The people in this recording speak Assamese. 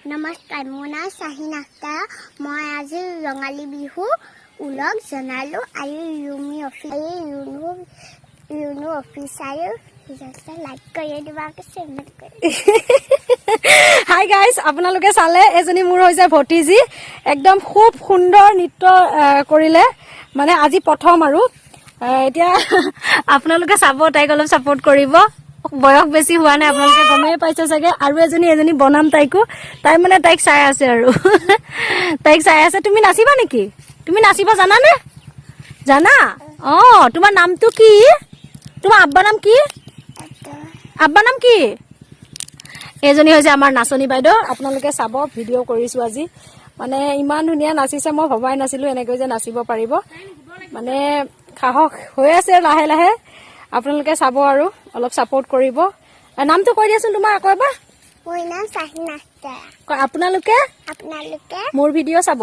নমস্কাৰ মোৰ নাম শাহিন আখতাৰ মই আজি ৰঙালী বিহু উলগ জনালো আৰু ৰুনু অফিচাৰ লাইক কৰি দিবা হাই গাইজ আপোনালোকে চালে এজনী মোৰ হৈছে ভতিজী একদম খুব সুন্দৰ নৃত্য কৰিলে মানে আজি প্ৰথম আৰু এতিয়া আপোনালোকে চাব তাইক অলপ সাপোৰ্ট কৰিব বয়স বেছি হোৱা নাই আপোনালোকে গমেই পাইছে চাগে আৰু এজনী বনাম তাইকো তাই মানে তাইক চাই আছে আৰু তাইক চাই আছে তুমি নাচিবা নেকি তুমি নাচিব জানা নে জানা তোমাৰ নামটো কি তোমাৰ আব্বা নাম কি এজনী হৈছে আমাৰ নাচনী বাইদেউ আপোনালোকে চাব ভিডিঅ' কৰিছো আজি মানে ইমান ধুনীয়া নাচিছে মই ভবাই নাছিলো এনেকৈ যে নাচিব পাৰিব মানে সাহস হৈ আছে লাহে লাহে আপোনালোকে চাব আৰু অলপ সাপোৰ্ট কৰিব নামটো কৈ দিয়াচোন তোমাৰ আকৌ এবাৰ মোৰ নাম শাহিন আখতাৰ আপোনালোকে আপোনালোকে মোৰ ভিডিঅ' চাব